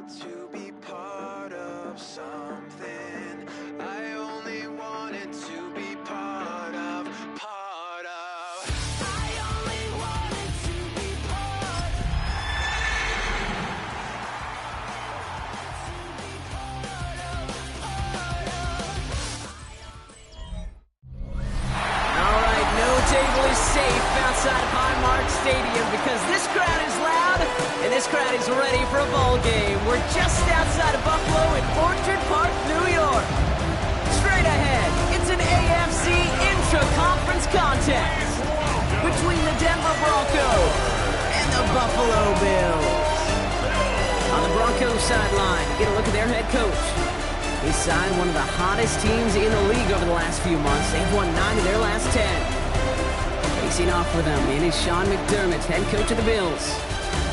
to be part of something. I only wanted to be part of. I only wanted to be part of. All right, no table is safe outside of Highmark Stadium because this crowd is loud and this crowd is ready for a ball game. We're just outside of Buffalo in Orchard Park, New York. Straight ahead, it's an AFC intra-conference contest between the Denver Broncos and the Buffalo Bills. On the Broncos sideline, get a look at their head coach. They signed one of the hottest teams in the league over the last few months. They've won 9 of their last 10. Facing off for them in is Sean McDermott, head coach of the Bills.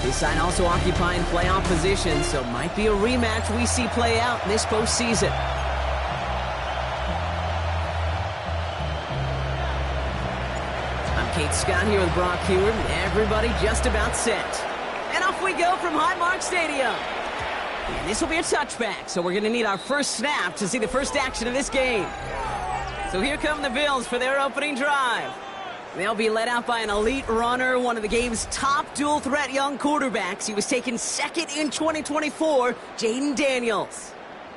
This side also occupying playoff position, so might be a rematch we see play out this postseason. I'm Kate Scott here with Brock Heward, and everybody just about set. And off we go from Highmark Stadium. And this will be a touchback, so we're going to need our first snap to see the first action of this game. So here come the Bills for their opening drive. They'll be led out by an elite runner, one of the game's top dual-threat young quarterbacks. He was taken second in 2024, Jaden Daniels.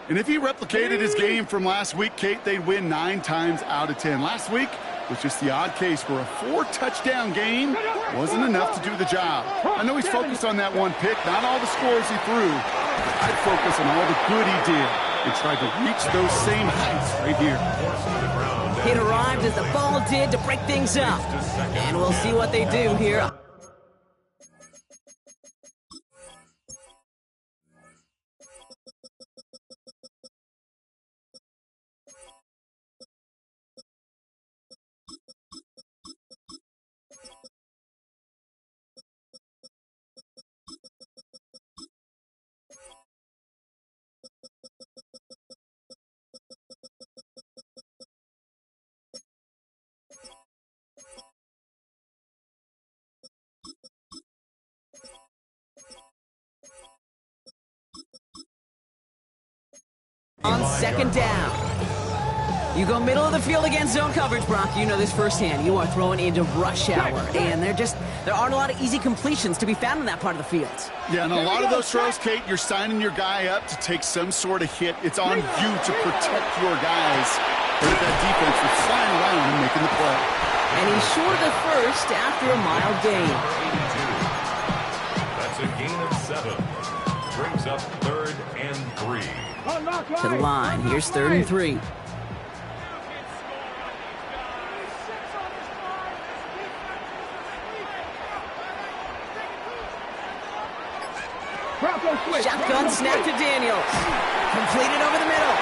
And if he replicated his game from last week, Kate, they'd win 9 times out of 10. Last week was just the odd case where a 4-touchdown game wasn't enough to do the job. I know he's focused on that one pick, not all the scores he threw. I'd focus on all the good he did and try to reach those same heights right here. It arrived as the ball did to break things up. And we'll see what they do here. On second down. You go middle of the field against zone coverage, Brock. You know this firsthand. You are throwing into rush hour, and there aren't a lot of easy completions to be found in that part of the field. Yeah, and a lot of those throws, Kate, you're signing your guy up to take some sort of hit. It's on you to protect your guys. But that defense was flying around and making the play. And he's short of the first after a mild gain. That's a gain of 7. Brings up 3rd and 3. To the line. Here's 3rd and 3. Shotgun snap to Daniels. Completed over the middle.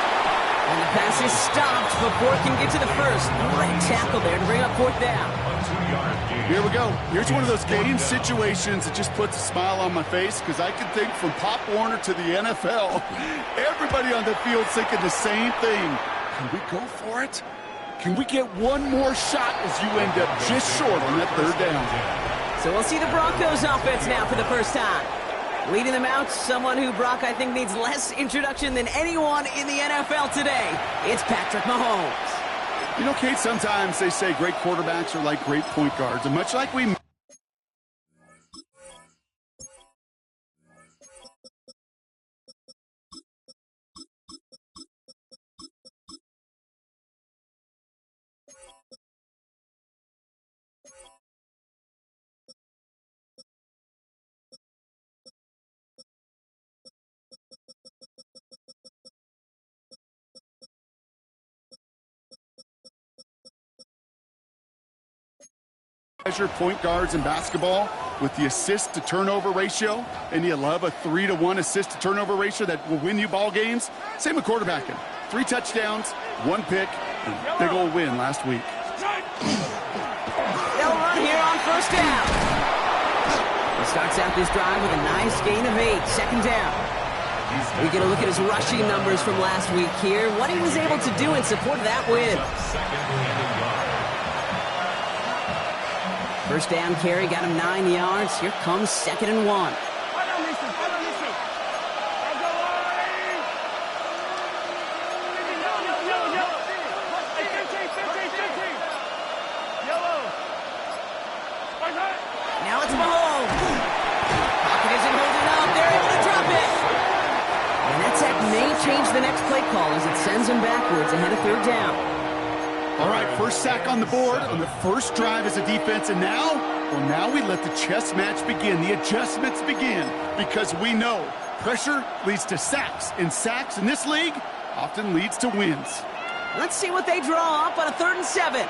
And the pass is stopped before it can get to the first. Great tackle there to bring up 4th down. Here we go. Here's one of those game situations that just puts a smile on my face because I can think from Pop Warner to the NFL. Everybody on the field thinking the same thing. Can we go for it? Can we get one more shot as you end up just short on that 3rd down? So we'll see the Broncos offense now for the first time. Leading them out, someone who, Brock, I think needs less introduction than anyone in the NFL today. It's Patrick Mahomes. You know, Kate, sometimes they say great quarterbacks are like great point guards. And much like we... measure point guards in basketball with the assist to turnover ratio, and you love a 3-to-1 assist to turnover ratio that will win you ball games. Same with quarterbacking. 3 touchdowns, 1 pick, and big old win last week. They'll run here on 1st down. He starts out this drive with a nice gain of 8. 2nd down. We get a look at his rushing numbers from last week here. What he was able to do in support of that win. 1st down carry, got him 9 yards. Here comes 2nd and 1. to change the next play call as it sends them backwards ahead of third down. All right, first sack on the board on the first drive as a defense, and now we let the chess match begin, the adjustments begin, because we know pressure leads to sacks, and sacks in this league often leads to wins. Let's see what they draw up on a 3rd and 7.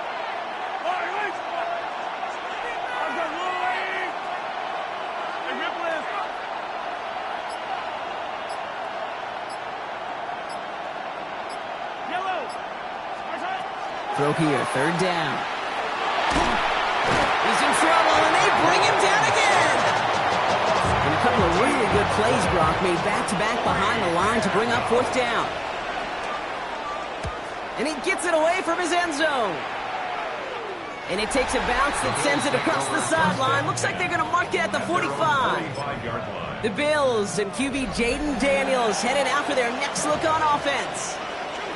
Throw here, 3rd down. He's in trouble, and they bring him down again. And a couple of really good plays, Brock, made back-to-back behind the line to bring up 4th down. And he gets it away from his end zone. And it takes a bounce that sends it across the sideline. Looks like they're going to mark it at the 45. The Bills and QB Jaden Daniels headed out for their next look on offense.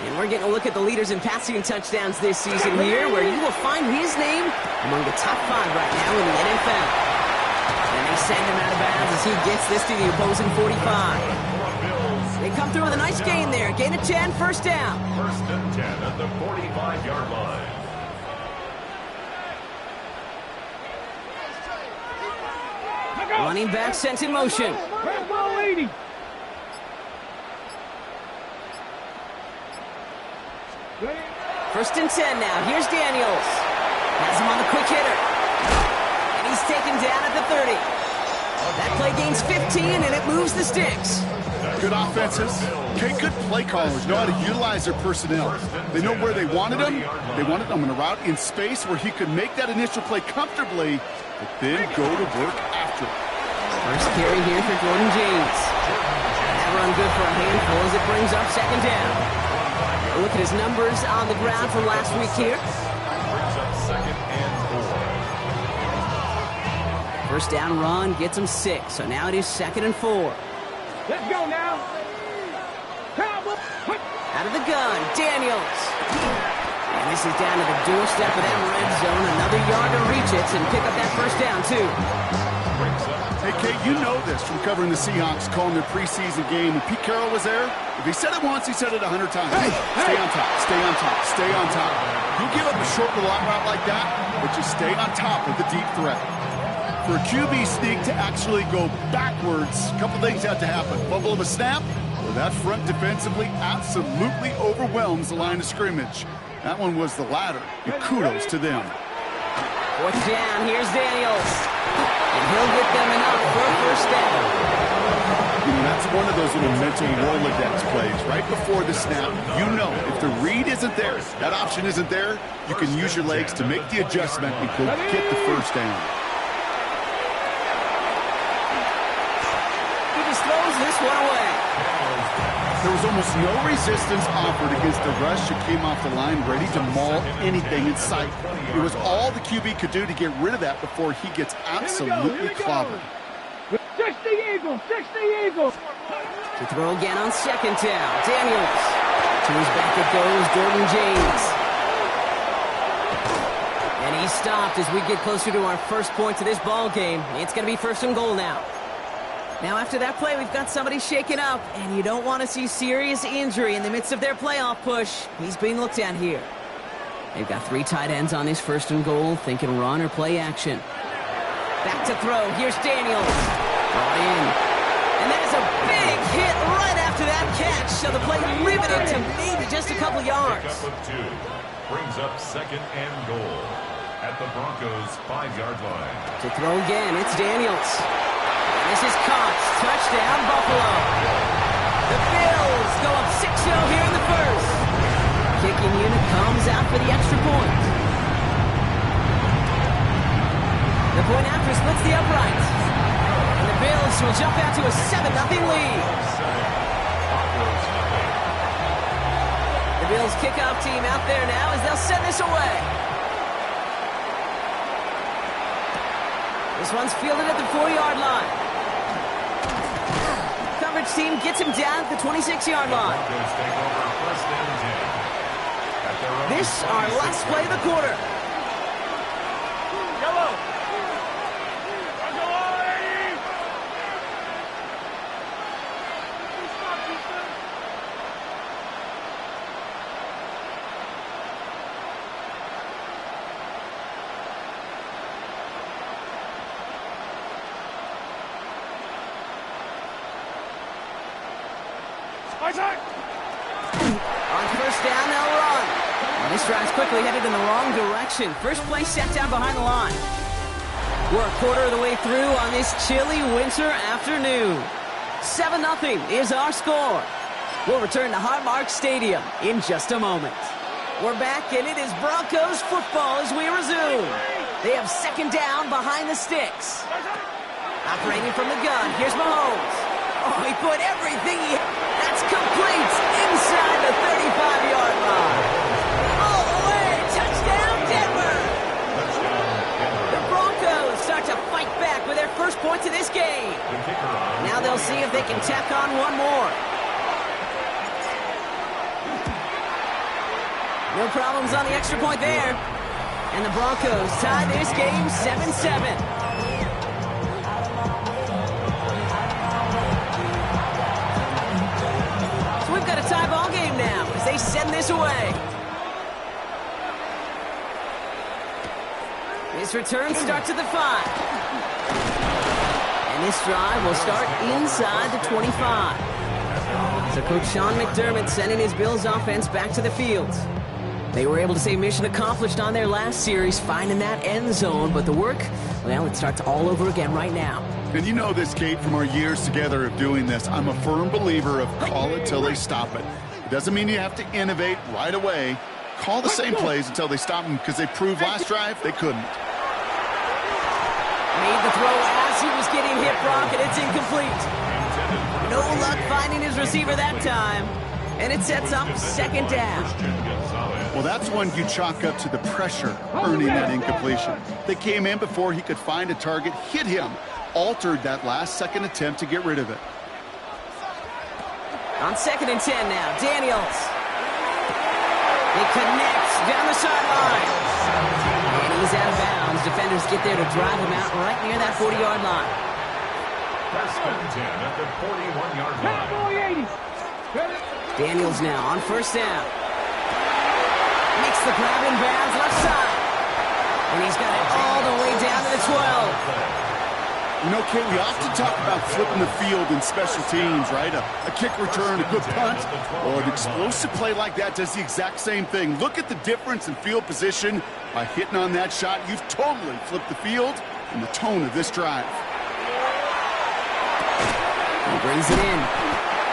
And we're getting a look at the leaders in passing touchdowns this season here, where you will find his name among the top 5 right now in the NFL. And they send him out of bounds as he gets this to the opposing 45. They come through with a nice gain there. Gain of 10, 1st down. 1st and 10 at the 45-yard line. Running back sent in motion. 1st and 10 now. Here's Daniels. Has him on the quick hitter. And he's taken down at the 30. That play gains 15, and it moves the sticks. Good offenses. Okay, good play callers know how to utilize their personnel. They know where they wanted them. They wanted them on a route in space where he could make that initial play comfortably, but then go to work after it. First carry here for Jordan James. That run good for a handful as it brings up 2nd down. Look at his numbers on the ground from last week here. Brings up 2nd and 4. 1st down run gets him 6, so now it is 2nd and 4. Let's go now. Out of the gun, Daniels. And this is down to the doorstep of that red zone. Another yard to reach it and pick up that 1st down, too. Hey, Kate, you know this from covering the Seahawks, calling their preseason game. When Pete Carroll was there, if he said it once, he said it 100 times. Hey, stay on top, stay on top, stay on top. You give up a short little out route like that, but you stay on top of the deep threat. For a QB sneak to actually go backwards, a couple things have to happen. Fumble of a snap, or that front defensively absolutely overwhelms the line of scrimmage. That one was the latter, and kudos to them. 4th down, here's Daniels. And he'll get them enough for a 1st down. You know, that's one of those little mental Rolodex plays. Right before the snap, you know if the read isn't there, that option isn't there, you can use your legs to make the adjustment and go get the 1st down. He just throws this one away. There was almost no resistance offered against the rush that came off the line ready to maul anything in sight. It was all the QB could do to get rid of that before he gets absolutely clobbered. 60 Eagles, 60 Eagles. To throw again on 2nd down, Daniels. To his back it goes, Jordan James. And he's stopped as we get closer to our first points of this ball game. It's going to be 1st and goal now. Now, after that play, we've got somebody shaken up, and you don't want to see serious injury in the midst of their playoff push. He's being looked at here. They've got 3 tight ends on his 1st and goal, thinking run or play action. Back to throw. Here's Daniels. Brought in. And that is a big hit right after that catch, so the play limited to maybe just a couple yards. Pickup of 2. Brings up 2nd and goal at the Broncos' 5-yard line. To throw again, it's Daniels. This is caught. Touchdown, Buffalo. The Bills go up 6-0 here in the 1st. Kicking unit comes out for the extra point. The point after splits the uprights. And the Bills will jump out to a 7-0 lead. The Bills kickoff team out there now as they'll send this away. This one's fielded at the 4-yard line. Coverage team gets him down at the 26-yard line. This our last play of the quarter. On first down, they'll run. Well, this drive's quickly headed in the wrong direction. First play set down behind the line. We're a quarter of the way through on this chilly winter afternoon. 7-0 is our score. We'll return to Highmark Stadium in just a moment. We're back, and it is Broncos football as we resume. They have second down behind the sticks. Operating from the gun, here's Mahomes. Oh, he put everything he... That's complete inside the 35-yard line. All the way, touchdown Denver! The Broncos start to fight back with their first points of this game. Now they'll see if they can tack on one more. No problems on the extra point there. And the Broncos tie this game 7-7. We've got a tie ball game now as they send this away. This return starts at the 5. And this drive will start inside the 25. So Coach Sean McDermott sending his Bills offense back to the field. They were able to say mission accomplished on their last series, finding that end zone. But the work, well, it starts all over again right now. And you know this, Kate, from our years together of doing this. I'm a firm believer of call it till they stop it. It doesn't mean you have to innovate right away. Call the same plays until they stop them, because they proved last drive they couldn't. Made the throw as he was getting hit, Brock, and it's incomplete. No luck finding his receiver that time. And it sets up second down. Well, that's one you chalk up to the pressure earning that incompletion. They came in before he could find a target, hit him, altered that last-second attempt to get rid of it. On 2nd and 10 now, Daniels. He connects down the sideline. And he's out of bounds. Defenders get there to drive him out right near that 40-yard line. First and 10 at the 41-yard line. Daniels now on first down. Makes the grab in bounds left side. And he's got it all the way down to the 12. You know, Kate, we often talk about flipping the field in special teams, right? A kick return, a good punt. Well, an explosive play like that does the exact same thing. Look at the difference in field position. By hitting on that shot, you've totally flipped the field and the tone of this drive. He brings it in.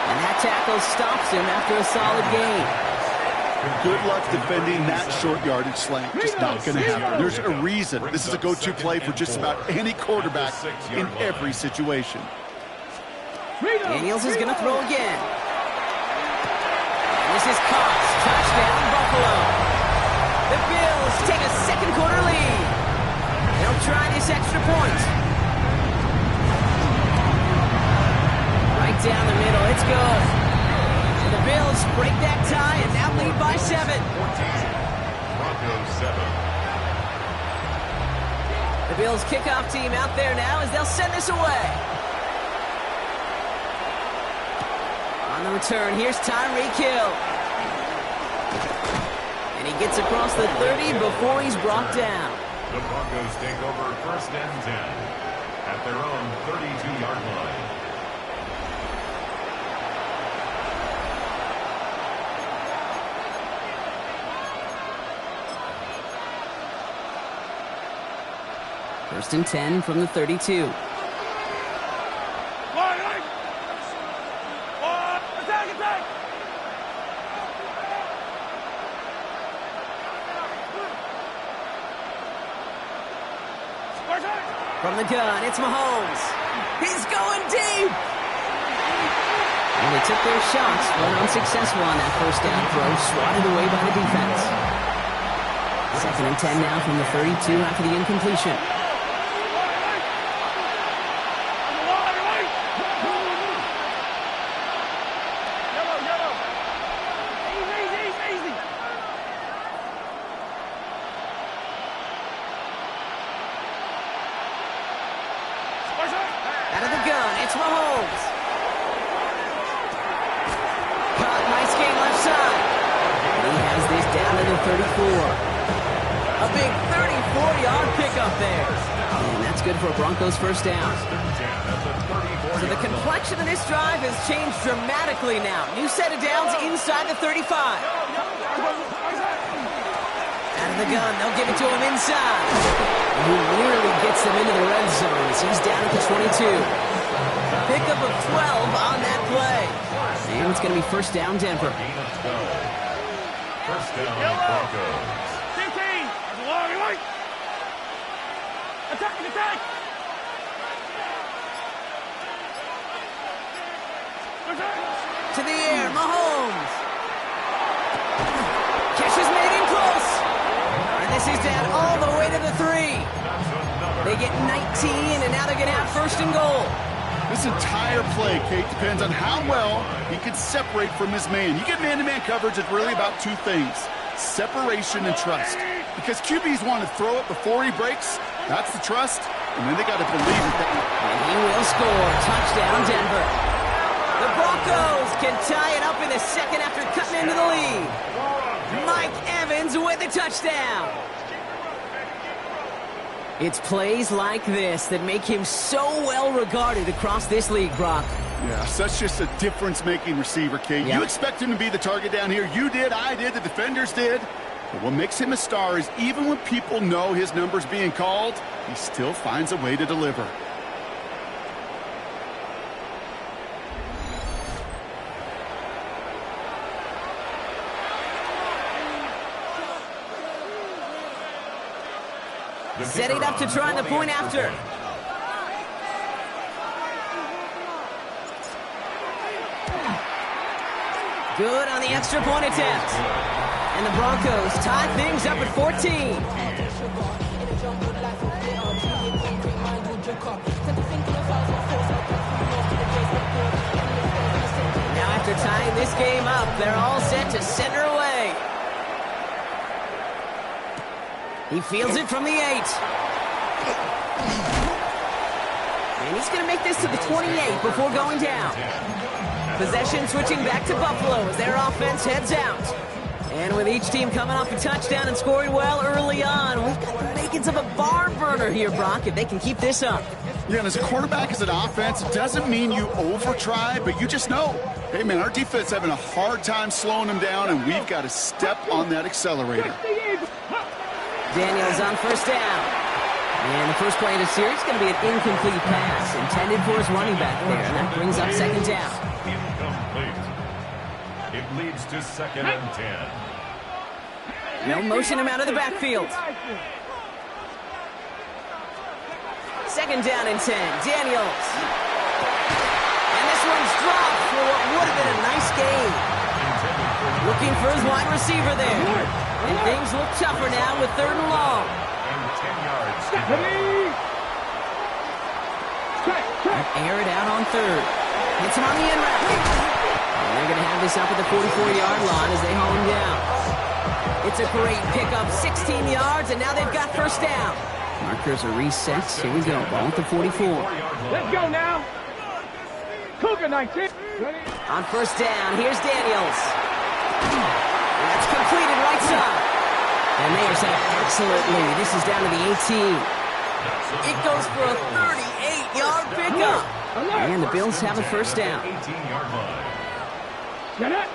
And that tackle stops him after a solid gain. Good luck defending that short yardage slant. Just not going to happen. There's a reason this is a go-to play for just about any quarterback in every situation. Daniels is going to throw again. And this is Cox. Touchdown, Buffalo. The Bills take a second quarter lead. They'll try this extra point. Right down the middle. It's good. And the Bills break that tie and now lead by 7. Broncos 7. The Bills kickoff team out there now as they'll send this away. On the return, here's Tyreek Hill. And he gets across the 30 before he's brought down. The Broncos take over first and 10 at their own 32-yard line. First and 10 from the 32. From the gun, it's Mahomes. He's going deep. And they took their shots, but unsuccessful on that first down throw, swatted away by the defense. Second and 10 now from the 32 after the incompletion. Out of the gun, it's Mahomes. Caught, nice game left side. And he has this down to the 34. A big 34-yard pickup there. And that's good for a Broncos first down. First and 10 at the 34. So the complexion of this drive has changed dramatically now. New set of downs inside the 35. Out of the gun, they'll give it to him inside. He nearly gets them into the red zone as he's down at the 22. Pickup of 12 on that play. And it's going to be first down, Denver. First down, Broncos. 15. Attack, attack. To the air, Mahomes. Catch is made in close. And this is down all the way to the 3. They get 19, and now they're going to have first and goal. This entire play, Kate, depends on how well he can separate from his man. You get man-to-man coverage, it's really about two things: separation and trust. Because QBs want to throw it before he breaks. That's the trust, and then they got to believe it. And he will score. Touchdown, Denver. The Broncos can tie it up in the second after cutting into the lead. Mike Evans with the touchdown. It's plays like this that make him so well regarded across this league, Brock. Yeah, such just a difference-making receiver, Kate. Yeah. You expect him to be the target down here. You did, I did, the defenders did. But what makes him a star is even when people know his number's being called, he still finds a way to deliver. Setting up to try the point after. Good on the extra point attempt. And the Broncos tie things up at 14. Now after tying this game up, they're all set to center away. He fields it from the 8. And he's going to make this to the 28 before going down. Possession switching back to Buffalo as their offense heads out. And with each team coming off a touchdown and scoring well early on, we've got the makings of a barn burner here, Brock, if they can keep this up. Yeah, and as a quarterback, as an offense, it doesn't mean you over-try, but you just know, hey, man, our defense having a hard time slowing them down, and we've got to step on that accelerator. Daniels on first down. And the first play of the series is going to be an incomplete pass intended for his running back there. And that brings up second down. Incomplete. It leads to second and 10. No motion him out of the backfield. Second down and 10. Daniels. And this one's dropped for what would have been a nice game. Looking for his wide receiver there. And things look tougher now with third and long. And 10 yards. Air it out on third. Hits him on the end route. And they're going to have this up at the 44-yard line as they haul him down. It's a great pickup, 16 yards, and now they've got first down. Markers are reset. Here we go. Ball at the 44. Let's go now. Cougar 19. On first down, here's Daniels. That's completed right side. And they are saying excellent lead. This is down to the 18. It goes for a 38-yard pickup. And the Bills have a first down. 18-yard line. Get it.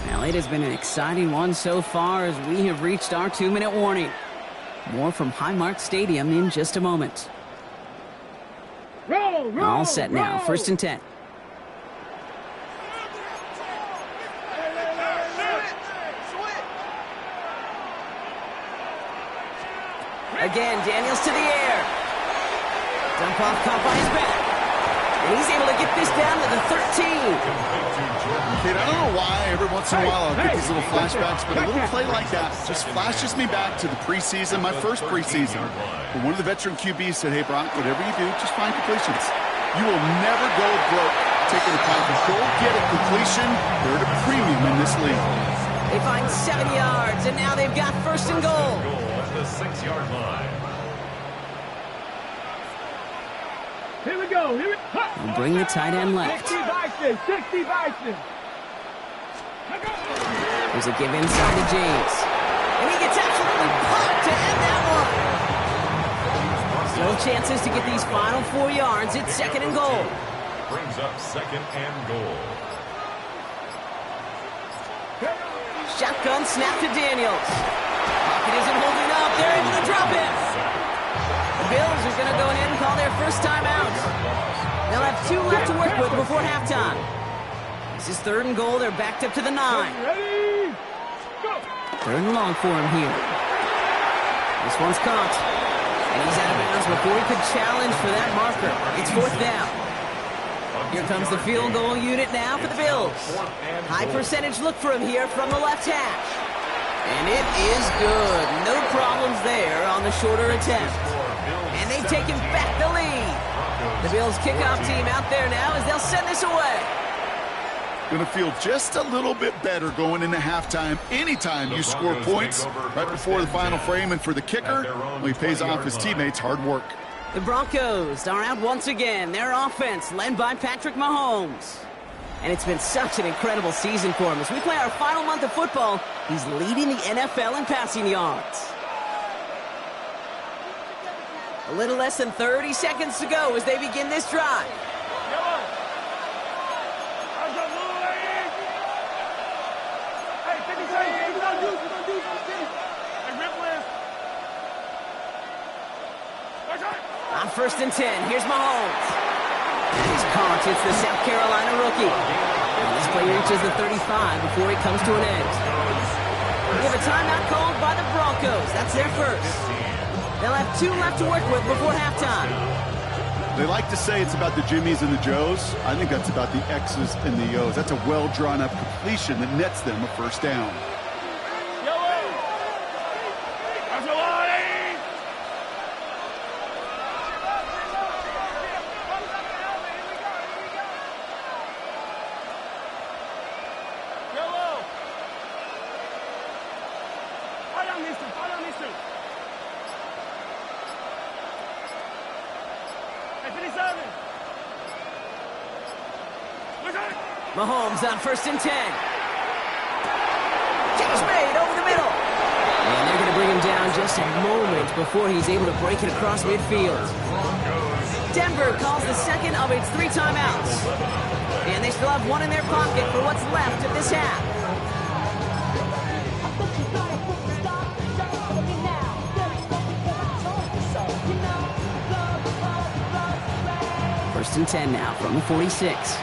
Well, it has been an exciting one so far as we have reached our 2-minute warning. More from Highmark Stadium in just a moment. Roll. All set now. First and 10. Again, Daniels to the air. Dump off caught by his back. And he's able to get this down to the 13. Kate, I don't know why every once in a while I'll get these little flashbacks, but a little play like that just flashes me back to the preseason, my first preseason. But one of the veteran QBs said, hey, Brock, whatever you do, just find completions. You will never go broke taking a pocket. Go get a completion. They're at a premium in this league. They find 7 yards, and now they've got first and goal. The 6-yard line. Here we go. We'll bring the tight end left. 60 Bison. There's a give inside to James. And he gets absolutely pumped to end that one. Still chances to get these final 4 yards. It's second and goal. Brings up second and goal. Shotgun snap to Daniels. Pocket isn't holding up. They're able to drop it. The Bills are going to go ahead and call their first timeout. They'll have 2 left to work with before halftime. This is third and goal. They're backed up to the 9. Ready? Go. Third and long for him here. This one's caught. And he's out of bounds before he could challenge for that marker. It's fourth down. Here comes the field goal unit now for the Bills. High percentage look for him here from the left hash. And it is good. No problems there on the shorter attempt. And they've taken back the lead. The Bills kickoff team out there now as they'll send this away. Going to feel just a little bit better going into halftime. Anytime you score points right before the final frame, and for the kicker, he pays off his teammates' hard work. The Broncos are out once again. Their offense led by Patrick Mahomes. And it's been such an incredible season for him. As we play our final month of football, he's leading the NFL in passing yards. A little less than 30 seconds to go as they begin this drive. On first and 10, here's Mahomes. He's caught. It's the South Carolina rookie. And this play reaches the 35 before it comes to an end. We have a timeout called by the Broncos. That's their first. They'll have 2 left to work with before halftime. They like to say it's about the Jimmies and the Joes. I think that's about the X's and the O's. That's a well-drawn-up completion that nets them a first down. Mahomes on first and 10. Catch made over the middle. And they're going to bring him down just a moment before he's able to break it across midfield. Denver calls the second of its 3 timeouts. And they still have 1 in their pocket for what's left of this half. First and 10 now from the 46.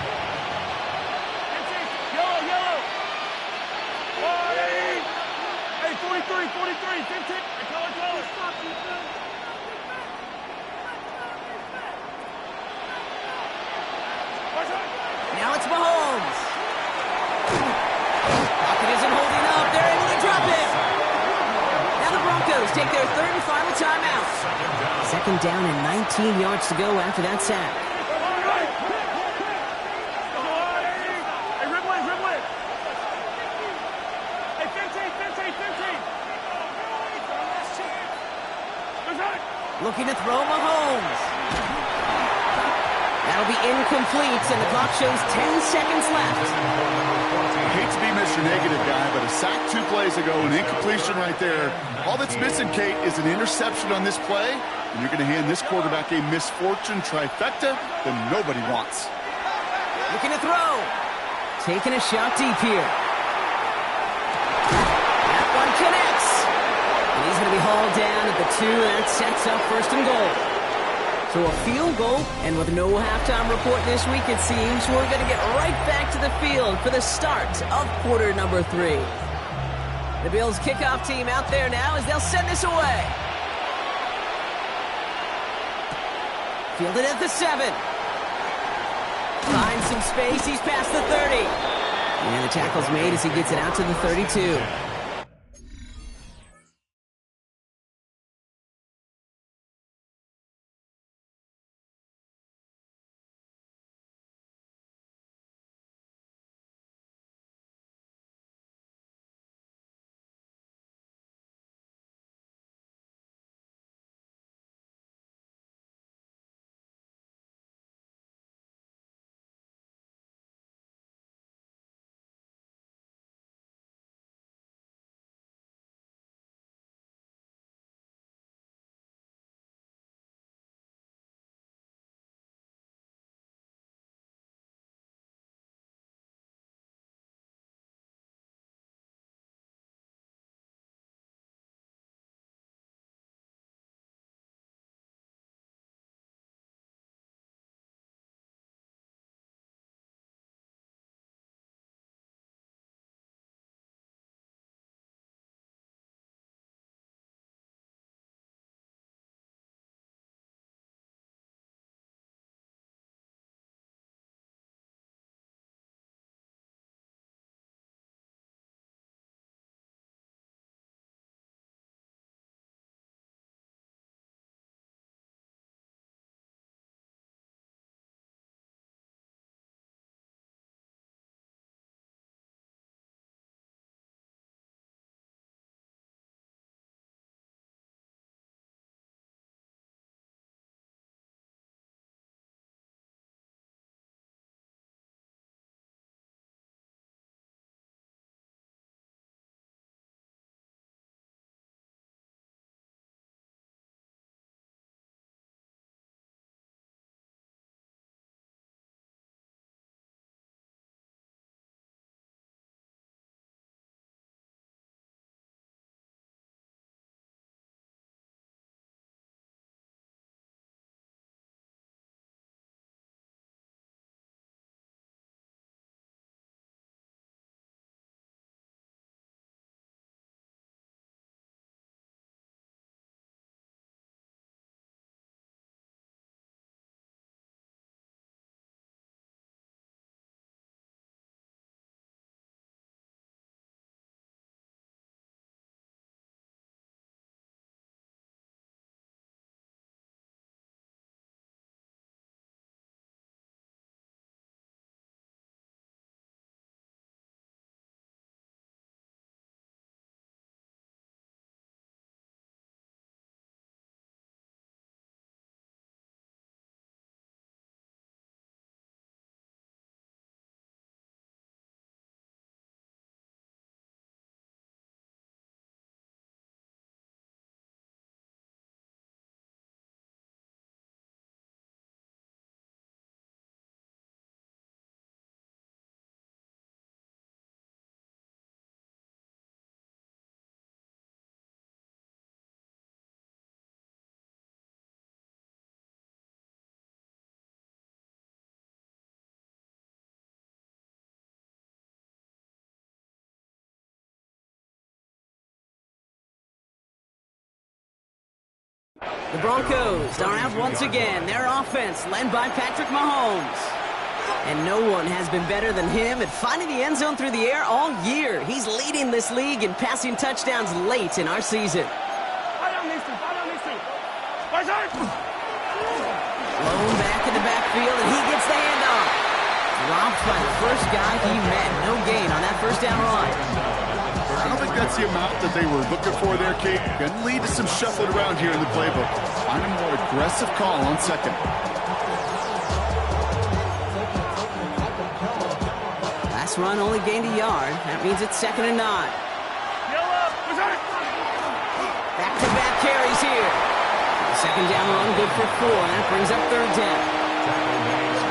Now it's Mahomes. Pocket isn't holding up. They're able to drop it. Now the Broncos take their 3rd and final timeout. Second down and 19 yards to go after that sack. Looking to throw Mahomes. That'll be incomplete, and the clock shows 10 seconds left. I hate to be Mr. Negative guy, but a sack 2 plays ago, an incompletion right there. All that's missing, Kate, is an interception on this play, and you're going to hand this quarterback a misfortune trifecta that nobody wants. Looking to throw. Taking a shot deep here. That one connects. And he's going to be hauled down at the 2, and that sets up first and goal. So a field goal, and with no halftime report this week, it seems we're going to get right back to the field for the start of quarter number 3. The Bills kickoff team out there now as they'll send this away. Fielded at the 7. Finds some space, he's past the 30. And the tackle's made as he gets it out to the 32. The Broncos are out once again. Their offense led by Patrick Mahomes. And no one has been better than him at finding the end zone through the air all year. He's leading this league in passing touchdowns late in our season. Blown back in the backfield, and he gets the handoff. Dropped by the first guy he met. No gain on that first down run. I don't think that's the amount that they were looking for there, Kate. Going to lead to some shuffling around here in the playbook. Find a more aggressive call on second. Last run only gained a yard. That means it's 2nd and 9. Back-to-back carries here. Second down run, good for 4, and that brings up 3rd down.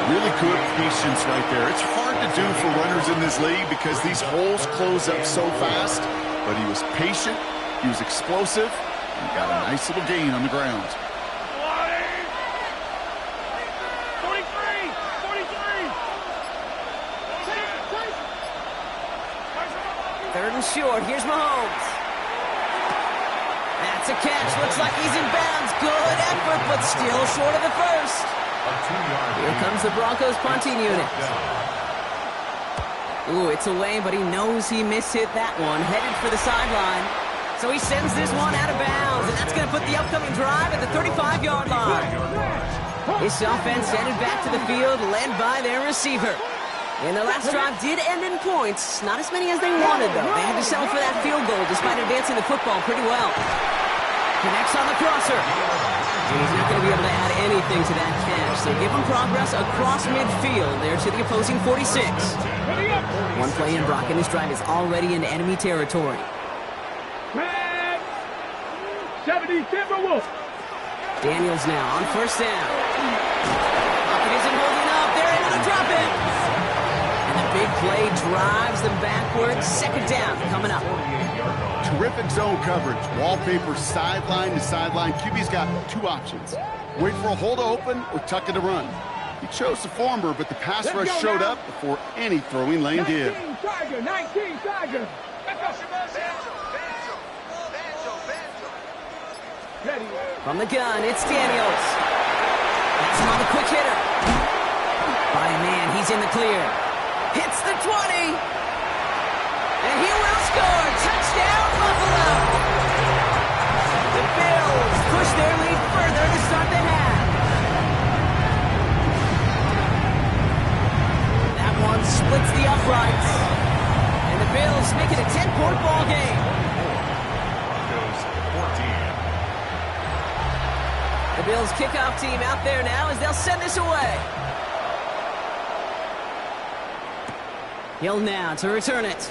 Really good patience right there. It's hard to do for runners in this league because these holes close up so fast. But he was patient, he was explosive, and got a nice little gain on the ground. 3rd and short. Here's Mahomes. That's a catch. Looks like he's in bounds. Good effort, but still short of the first. Here comes the Broncos punting unit. Ooh, it's away, but he knows he mishit that one. Headed for the sideline. So he sends this one out of bounds, and that's going to put the upcoming drive at the 35-yard line. This offense headed back to the field, led by their receiver. And their last drive did end in points. Not as many as they wanted, though. They had to settle for that field goal despite advancing the football pretty well. Connects on the crosser. And he's not going to be able to add anything to that catch. So give him progress across midfield there to the opposing 46. One play in, Brock, and this drive is already in enemy territory. 70 Timberwolves. Daniels now on 1st down. Pocket isn't holding up. They're able to drop it. And the big play drives them backwards. 2nd down coming up. Terrific zone coverage. Wallpaper sideline to sideline. QB's got 2 options. Wait for a hole to open or tuck it to run. He chose the former, but the pass rush showed up before any throwing lane did. 19 Tiger. From the gun, it's Daniels. That's him on the quick hitter. By man, he's in the clear. Hits the 20. And he will score. Touchdown, Buffalo. The Bills push their lead further to start the half. That one splits the uprights. And the Bills make it a 10-point ball game. Broncos 14. The Bills kickoff team out there now as they'll send this away. Hill now to return it.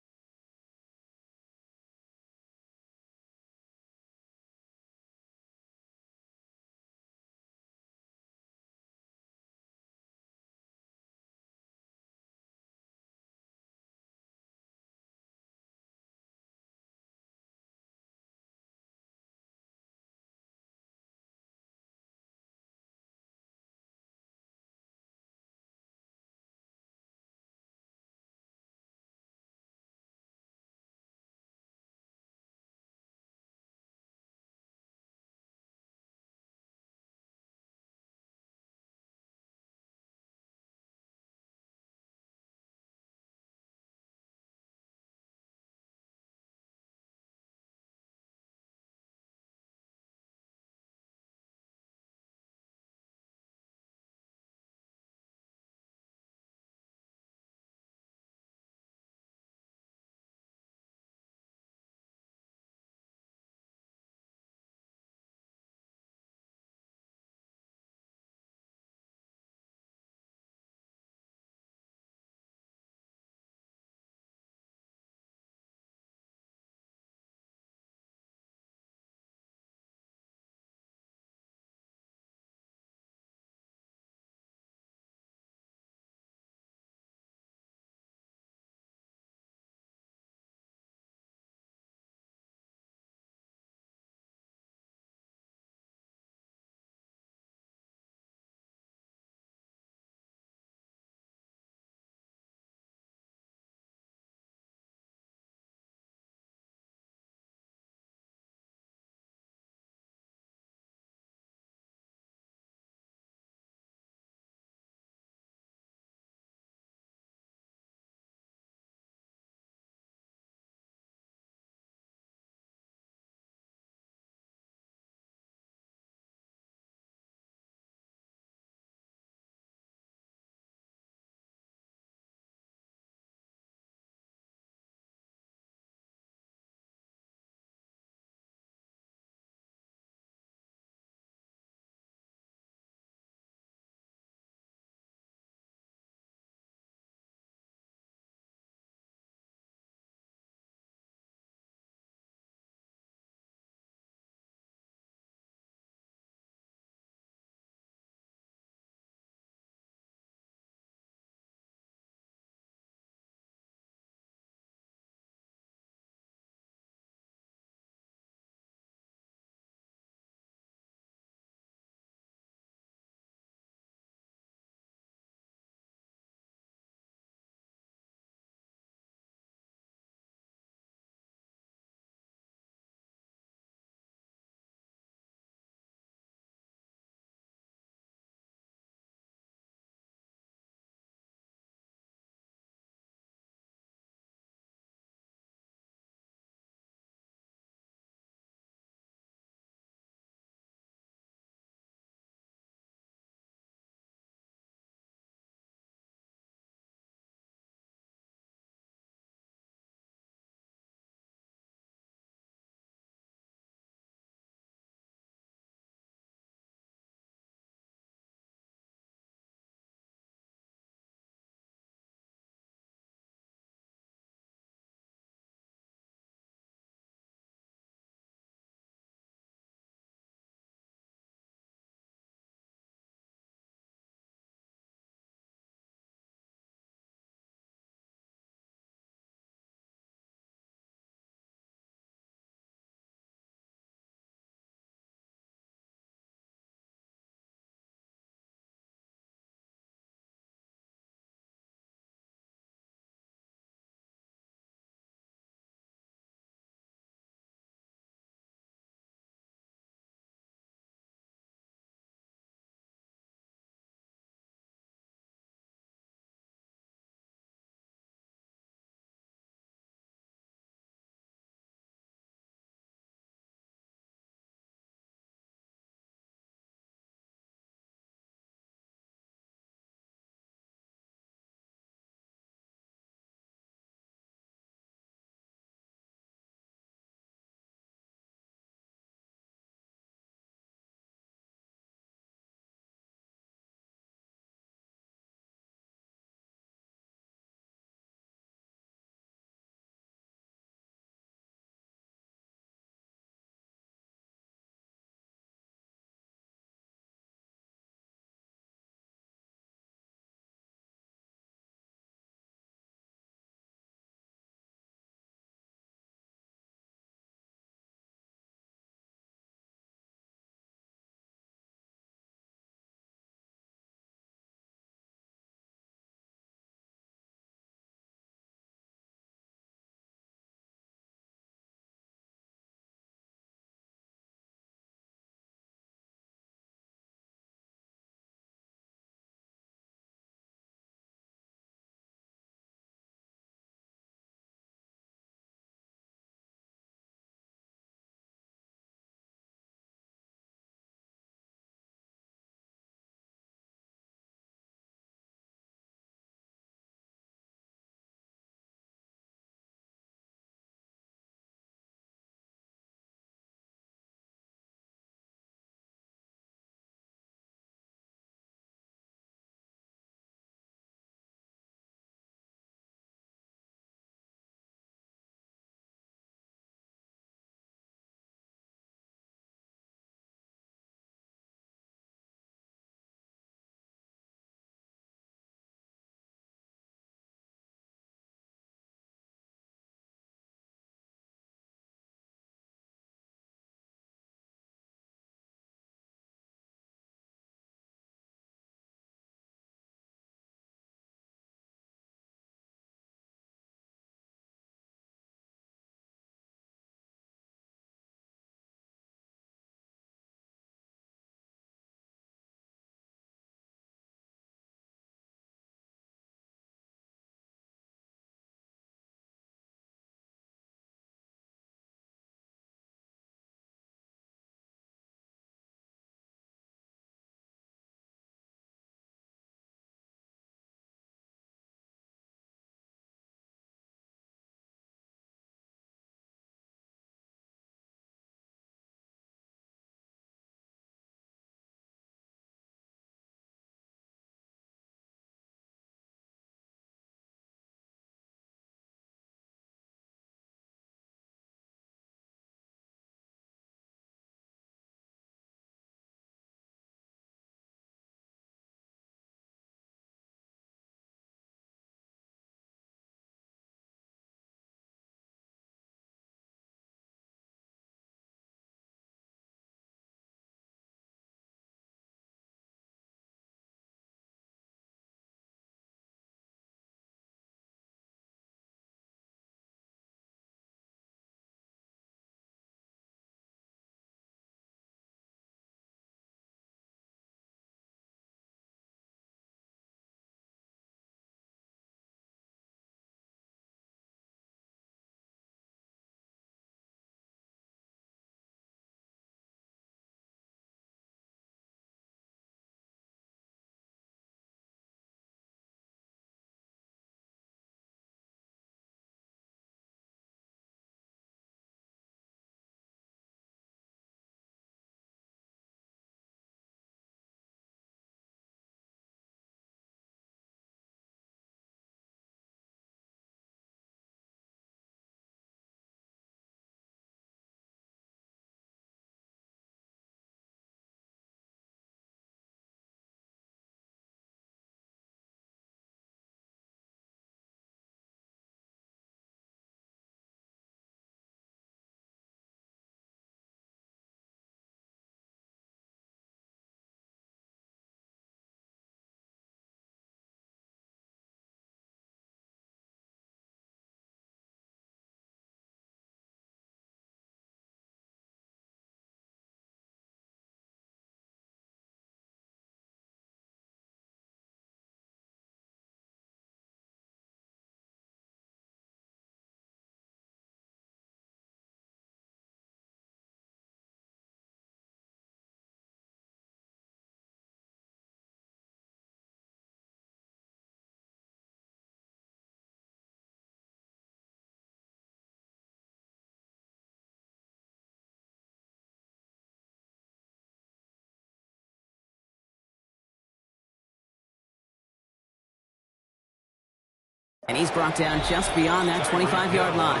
And he's brought down just beyond that 25-yard line.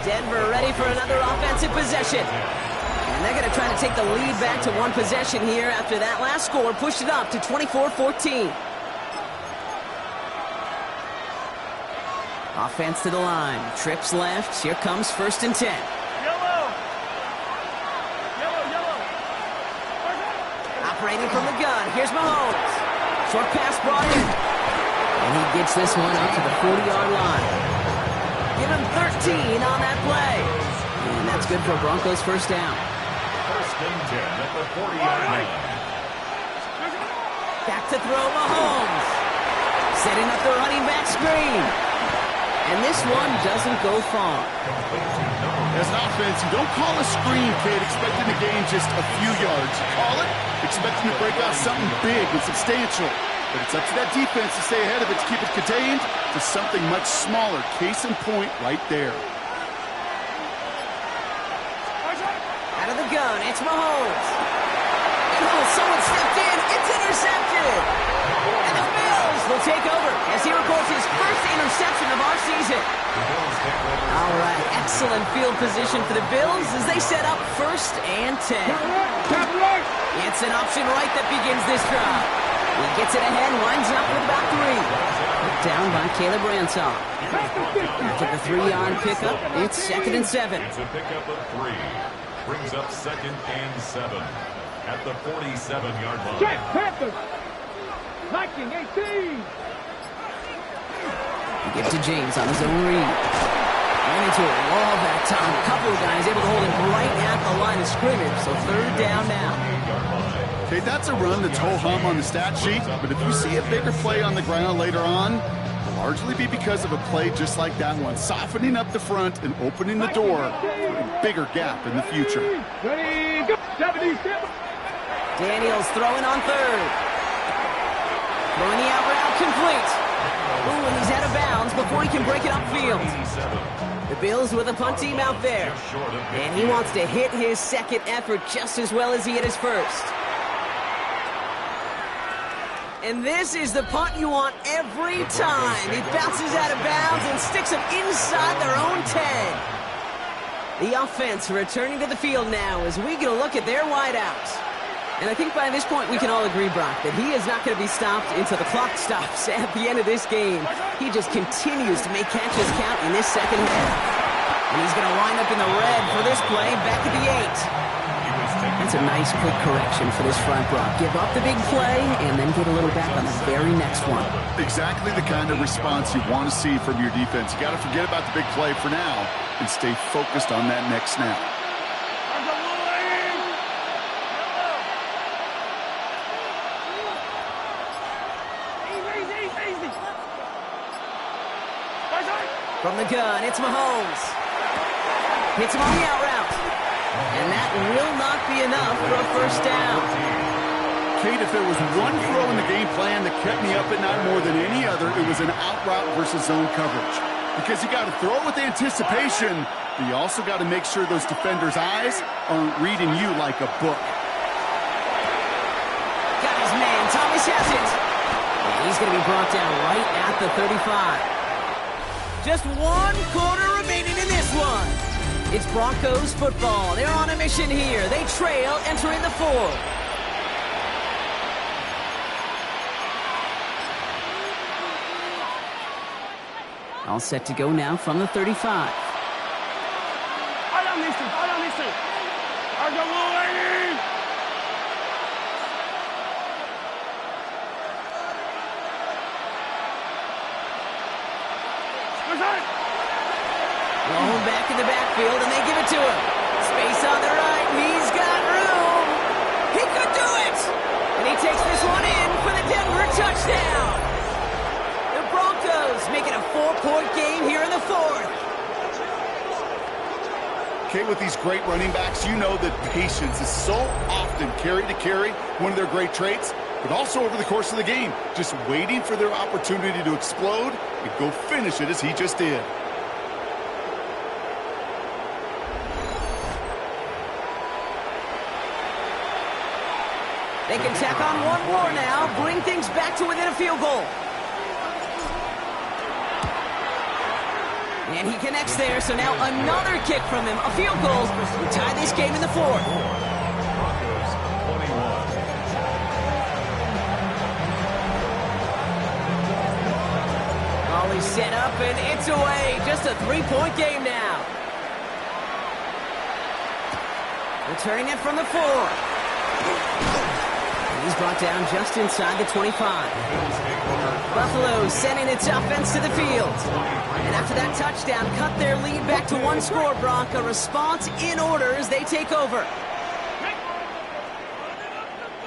Denver ready for another offensive possession. And they're going to try to take the lead back to one possession here after that last score pushed it up to 24-14. Offense to the line. Trips left. Here comes 1st and 10. Operating from the gun. Here's Mahomes. Short pass brought in. And he gets this one up to the 40-yard line. Give him 13 on that play. And that's good for Broncos first down. 1st and 10 at the 40-yard line. Back to throw Mahomes. Setting up the running back screen. And this one doesn't go far. As an offense, you don't call a screen, kid, expecting to gain just a few yards. You call it expecting to break out something big and substantial. But it's up to that defense to stay ahead of it to keep it contained to something much smaller. Case in point right there. Out of the gun, it's Mahomes. Oh, someone stepped in. It's intercepted. And the Bills will take over as he records his first interception of our season. All right, excellent field position for the Bills as they set up 1st and 10. It's an option right that begins this drive. He gets it ahead, winds up with about 3. Put down by Caleb Ransom. After the 3-yard pickup, it's 2nd and 7. It's a pickup of 3. Brings up 2nd and 7 at the 47-yard line. Check, Panthers. 19-18. He gives to James on his own read. Ran into a wall that time. A couple of guys able to hold him right at the line of scrimmage, so 3rd down now. Okay, that's a run that's ho-hum on the stat sheet, but if you see a bigger play on the ground later on, it'll largely be because of a play just like that one, softening up the front and opening the door for a bigger gap in the future. Ready, go. 77. Daniels throwing on 3rd. Throwing the out route complete. Ooh, and he's out of bounds before he can break it upfield. The Bills with a punt team out there. And he wants to hit his 2nd effort just as well as he hit his 1st. And this is the punt you want every time. He bounces out of bounds and sticks them inside their own 10. The offense returning to the field now as we get a look at their wideouts. And I think by this point we can all agree, Brock, that he is not going to be stopped until the clock stops at the end of this game. He just continues to make catches count in this 2nd half. And he's going to wind up in the red for this play back at the 8. That's a nice quick correction for this front, Brock. Give up the big play and then get a little back on the very next one. Exactly the kind of response you want to see from your defense. You got to forget about the big play for now and stay focused on that next snap. From the gun, it's Mahomes. Hits him on the out route. And that will not be enough for a 1st down. Kate, if there was one throw in the game plan that kept me up at night more than any other, it was an out route versus zone coverage. Because you got to throw with anticipation, but you also got to make sure those defenders' eyes aren't reading you like a book. Got his man. Thomas has it. And he's going to be brought down right at the 35. Just 1 quarter remaining in this one. It's Broncos football. They're on a mission here. They trail entering the 4th. All set to go now from the 35. Rolled back in the backfield, and they give it to him. Space on the right. He's got room. He could do it. And he takes this one in for the Denver touchdown. The Broncos making a 4-point game here in the 4th. Okay, with these great running backs, you know that patience is so often carry to carry, one of their great traits, but also over the course of the game, just waiting for their opportunity to explode and go finish it as he just did. They can tack on one more now, bring things back to within a field goal. And he connects there, so now another kick from him. A field goal will tie this game in the fourth. Broncos 21. He's set up, and it's away. Just a 3-point game now. Returning it from the 4. And he's brought down just inside the 25. Buffalo sending its offense to the field. And after that touchdown, cut their lead back to one score, Brock. A response in order as they take over.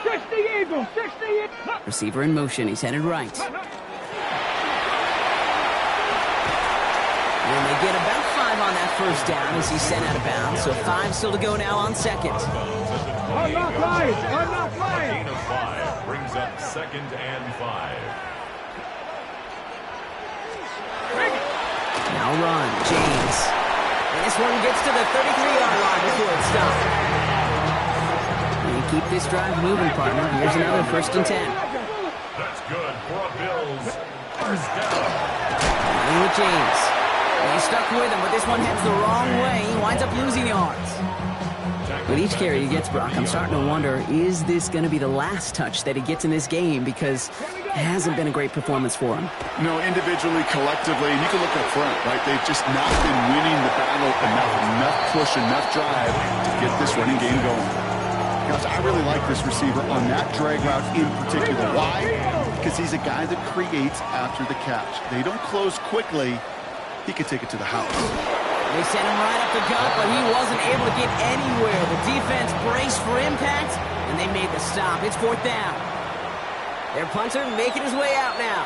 60 Eagles, 60 Eagles. Receiver in motion. He's headed right. And they get about 5 on that first down as he's sent out of bounds. So 5 still to go now on second. Unlock line, unlock line. Gain of 5 brings up 2nd and 5. Now run, James. And this one gets to the 33-yard line before it's stopped. And keep this drive moving, partner. Here's another 1st and 10. That's good for a Bills first down. Running with James. And he's stuck with him, but this one heads the wrong way. He winds up losing yards. With each carry he gets, Brock, I'm starting to wonder, is this going to be the last touch that he gets in this game? Because it hasn't been a great performance for him. No, individually, collectively, and you can look up front, right? They've just not been winning the battle enough push, enough drive to get this running game going. Gosh, I really like this receiver on that drag route in particular. Why? Because he's a guy that creates after the catch. They don't close quickly. He could take it to the house. They sent him right up the gut, but he wasn't able to get anywhere. The defense braced for impact, and they made the stop. It's 4th down. Their punter making his way out now.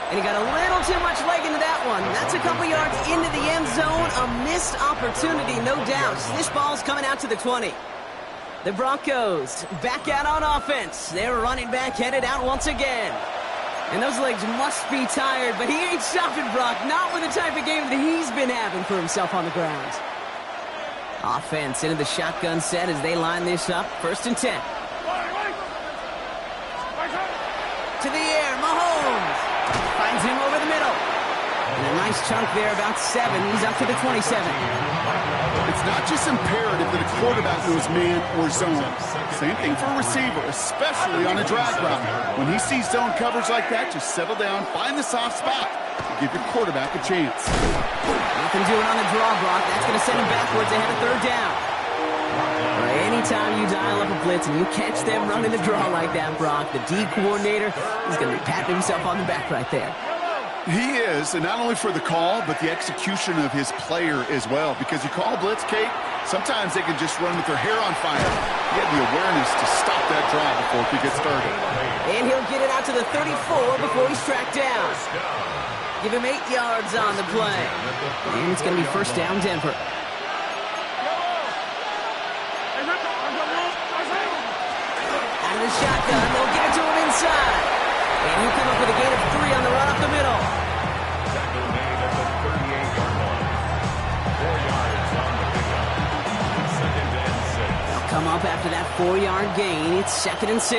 And he got a little too much leg into that one. That's a couple yards into the end zone. A missed opportunity, no doubt. This ball's coming out to the 20. The Broncos back out on offense. Their running back headed out once again. And those legs must be tired, but he ain't stopping, Brock. Not with the type of game that he's been having for himself on the ground. Offense into the shotgun set as they line this up. 1st and 10. To the air, Mahomes. Finds him over the middle. And a nice chunk there, about 7. He's up to the 27. It's not just imperative that a quarterback knows man or zone. Same thing for a receiver, especially on a drag route. When he sees zone coverage like that, just settle down, find the soft spot, and give your quarterback a chance. Nothing doing on the draw, Brock. That's going to send him backwards ahead of 3rd down. Anytime you dial up a blitz and you catch them running the draw like that, Brock, the D coordinator is going to be patting himself on the back right there. He is, and not only for the call, but the execution of his player as well. Because you call a blitz, Kate, sometimes they can just run with their hair on fire. He had the awareness to stop that drive before he gets started. And he'll get it out to the 34 before he's tracked down. Give him 8 yards on the play. And it's going to be 1st down, Denver. Out of the shotgun, they'll give it to him inside. And he'll come up with a gain of 3 on the run up the middle. Tackle made at the 38-yard line. 4 yards on the pickup. 2nd and 6. They'll come up after that 4-yard gain. It's 2nd and 6.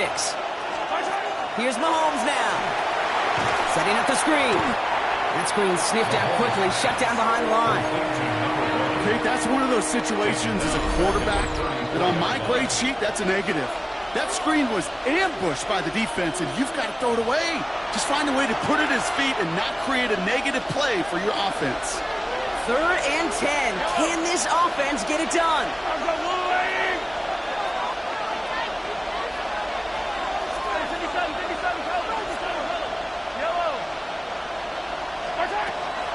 Here's Mahomes now. Setting up the screen. That screen sniffed out quickly, shut down behind the line. Kate, that's one of those situations as a quarterback that on my grade sheet, that's a negative. That screen was ambushed by the defense, and you've got to throw it away. Just find a way to put it at his feet and not create a negative play for your offense. 3rd and 10. Can this offense get it done?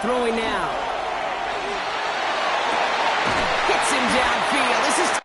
Throwing now. Hits him downfield. This is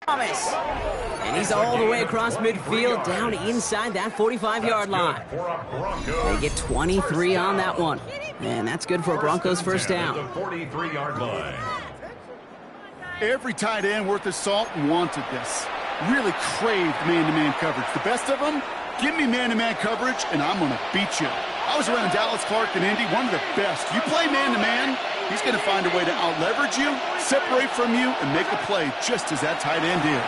Thomas. And he's all the way across midfield, down inside that 45-yard line. They get 23 on that one. And that's good for a Broncos first down. 43-yard line. Every tight end worth his salt wanted this. Really craved man-to-man coverage. The best of them, give me man-to-man coverage, and I'm going to beat you. I was around Dallas Clark and Indy, one of the best. You play man-to-man, he's going to find a way to out-leverage you, separate from you, and make a play just as that tight end did.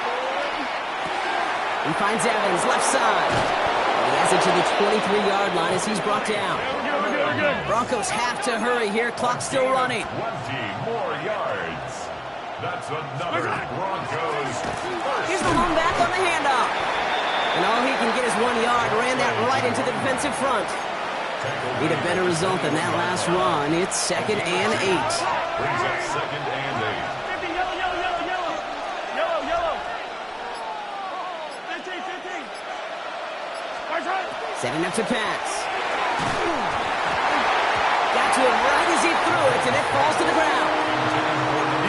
He finds Evans, left side. He has it to the 23-yard line as he's brought down. Broncos have to hurry here. Clock's still running. 20 more yards. That's another Broncos first. Here's the lone back on the handoff. And all he can get is 1 yard. Ran that right into the defensive front. Need a better result than that last run. It's 2nd and 8. Brings up 2nd and 8. Yellow. 15. Setting up to pass. Got to him right as he threw it, and it falls to the ground.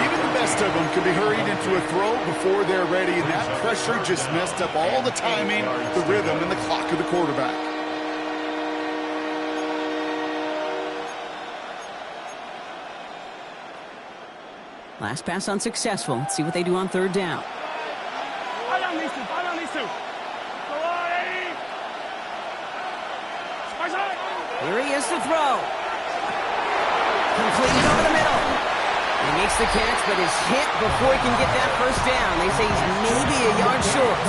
Even the best of them could be hurried into a throw before they're ready, and that pressure just messed up all the timing, the rhythm, and the clock of the quarterback. Last pass unsuccessful. Let's see what they do on 3rd down. I don't need to. Here he is to throw. Completed over the middle. He makes the catch, but is hit before he can get that first down. They say he's maybe a yard short.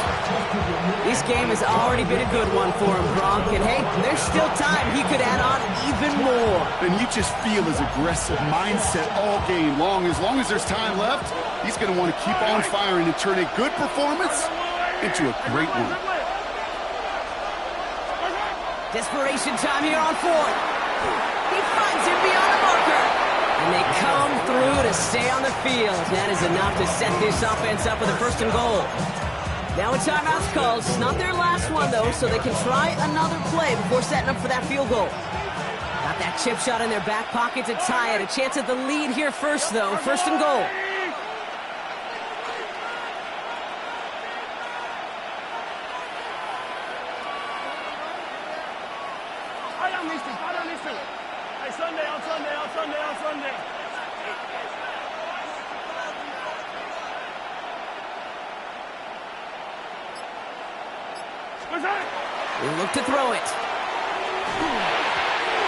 This game has already been a good one for him, Gronk. And hey, there's still time. He could add on even more. And you just feel his aggressive mindset all game long. As long as there's time left, he's going to want to keep on firing and turn a good performance into a great one. Desperation time here on 4th. He finds him beyond the marker. And they come through to stay on the field. That is enough to set this offense up with a 1st and goal. Now a timeout's called. It's not their last one, though, so they can try another play before setting up for that field goal. Got that chip shot in their back pocket to tie it. A chance at the lead here first, though. 1st and goal. I don't need to. Hey, Sunday. They look to throw it.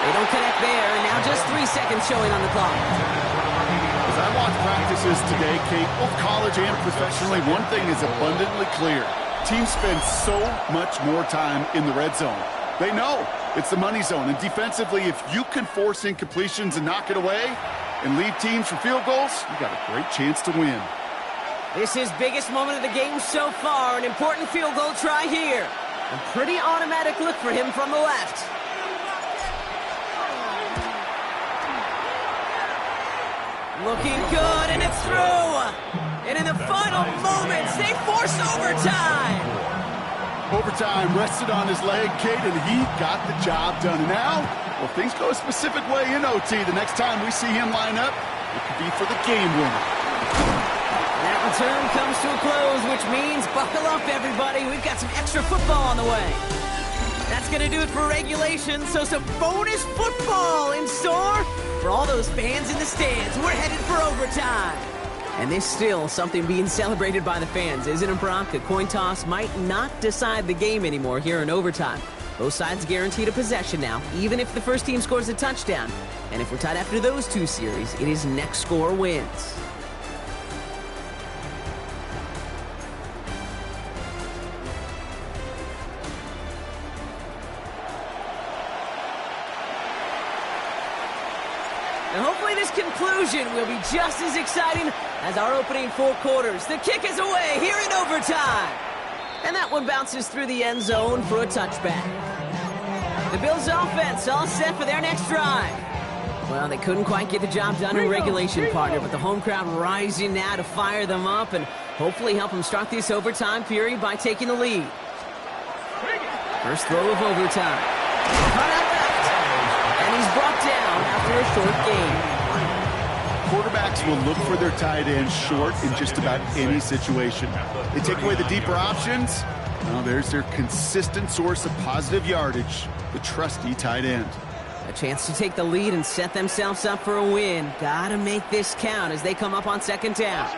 They don't connect there, and now just 3 seconds showing on the clock. As I watch practices today, Kate, both college and professionally, one thing is abundantly clear. Teams spend so much more time in the red zone. They know it's the money zone, and defensively, if you can force incompletions and knock it away and leave teams for field goals, you got a great chance to win. This is biggest moment of the game so far. An important field goal try here. A pretty automatic look for him from the left. Looking good, and it's through. And in the final moments, they force overtime. Overtime rested on his leg, Kate, and he got the job done. And now, well, things go a specific way in OT. The next time we see him line up, it could be for the game winner. That return comes to a close, which means buckle up, everybody. We've got some extra football on the way. That's going to do it for regulation, so some bonus football in store for all those fans in the stands. We're headed for overtime. And there's still something being celebrated by the fans, isn't it, Brock? A coin toss might not decide the game anymore here in overtime. Both sides guaranteed a possession now, even if the first team scores a touchdown. And if we're tied after those two series, it is next score wins. And hopefully this conclusion will be just as exciting as our opening 4 quarters. The kick is away here in overtime. And that one bounces through the end zone for a touchback. The Bills offense all set for their next drive. Well, they couldn't quite get the job done in regulation, partner, but the home crowd rising now to fire them up and hopefully help them start this overtime period by taking the lead. First throw of overtime. Cut out left. And he's brought down after a short gain. Quarterbacks will look for their tight end short in just about any situation. They take away the deeper options. Well, there's their consistent source of positive yardage, the trusty tight end. A chance to take the lead and set themselves up for a win. Gotta make this count as they come up on second down.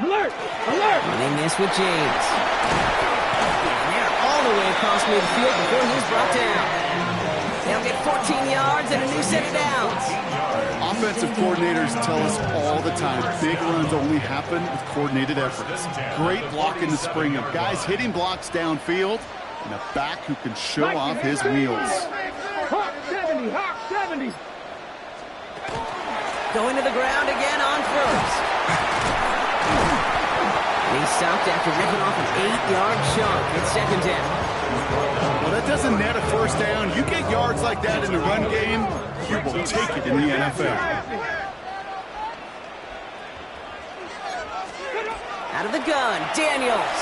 Alert! Alert! Running this with James. And they're all the way across midfield before he's brought down. They'll get 14 yards and a new set of downs. Offensive coordinators tell us all the time, big runs only happen with coordinated efforts. Great block in the spring of guys hitting blocks downfield and a back who can show off his wheels. Hawk 70! Hawk 70! Going to the ground again on first. And he stopped after ripping off an 8-yard chunk. It's second down. Well, that doesn't net a first down. You get yards like that in the run game, you will take it in the NFL. Out of the gun, Daniels.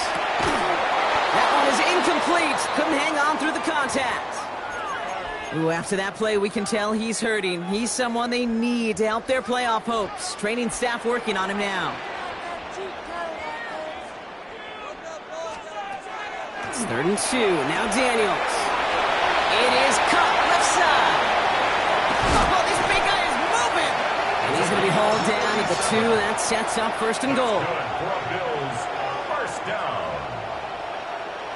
That one is incomplete. Couldn't hang on through the contact. Ooh, after that play, we can tell he's hurting. He's someone they need to help their playoff hopes. Training staff working on him now. It's 3rd and 2. Now Daniels. It is cut left side. Oh, this big guy is moving. And he's going to be hauled down at the 2. That sets up 1st and goal. For Bills, first down.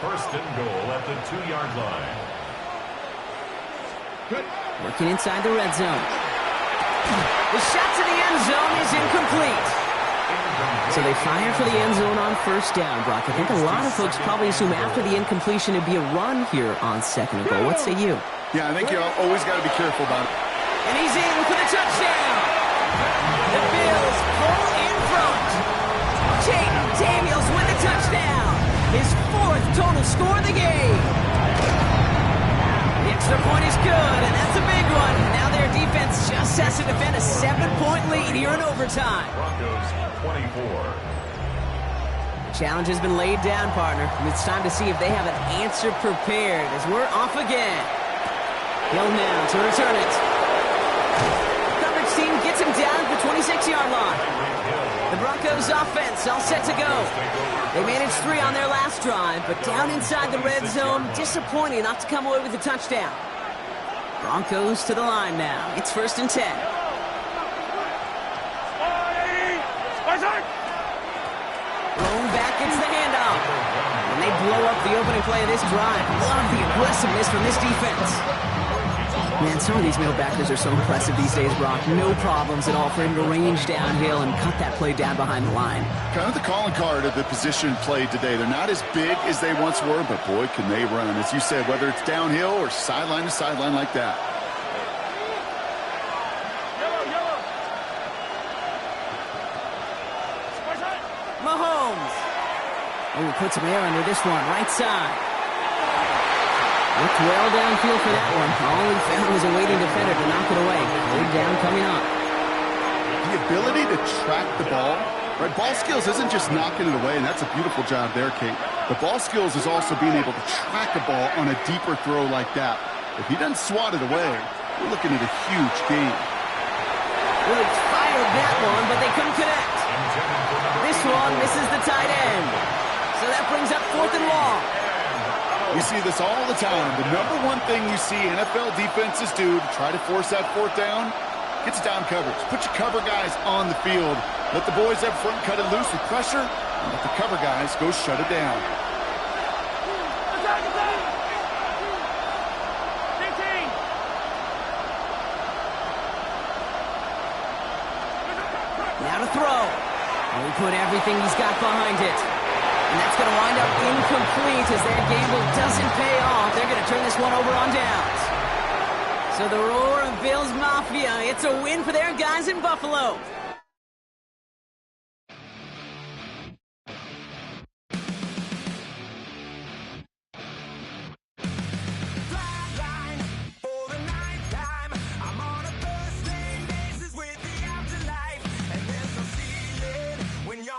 1st and goal at the 2-yard line. Working inside the red zone. The shot to the end zone is incomplete. So they fire for the end zone on 1st down, Brock. I think a lot of folks probably assume after the incompletion it'd be a run here on 2nd and goal. What say you? Yeah, I think you always got to be careful about it. And he's in for the touchdown. The Bills pull in front. Jaden Daniels with the touchdown. His 4th total score of the game. The extra point is good, and that's a big one. Now their defense just has to defend a 7-point lead here in overtime. Broncos 24. The challenge has been laid down, partner. And it's time to see if they have an answer prepared as we're off again. Hill now to return it. Coverage team gets him down at the 26-yard line. The Broncos offense all set to go. They managed 3 on their last drive, but down inside the red zone, disappointing not to come away with a touchdown. Broncos to the line now. It's 1st and 10. Thrown back, it's the handoff. And they blow up the opening play of this drive. Love the aggressiveness from this defense. Man, some of these middle backers are so impressive these days, Brock. No problems at all for him to range downhill and cut that play down behind the line. Kind of the calling card of the position played today. They're not as big as they once were, but boy, can they run. As you said, whether it's downhill or sideline to sideline like that. Mahomes. Oh, puts some air under this one, right side. Looked well downfield for that one. All he found was a waiting defender to knock it away. Third down coming up. The ability to track the ball, right? Ball skills isn't just knocking it away, and that's a beautiful job there, Kate. The ball skills is also being able to track a ball on a deeper throw like that. If he doesn't swat it away, we're looking at a huge game. Really fired that one, but they couldn't connect. This one misses the tight end. So that brings up 4th and long. We see this all the time. The number one thing you see NFL defenses do to try to force that 4th down, gets down coverage. Put your cover guys on the field. Let the boys up front cut it loose with pressure, and let the cover guys go shut it down. Now to throw. And he put everything he's got behind it. And that's going to wind up incomplete as their gamble doesn't pay off. They're going to turn this one over on downs. So the roar of Bills Mafia, it's a win for their guys in Buffalo.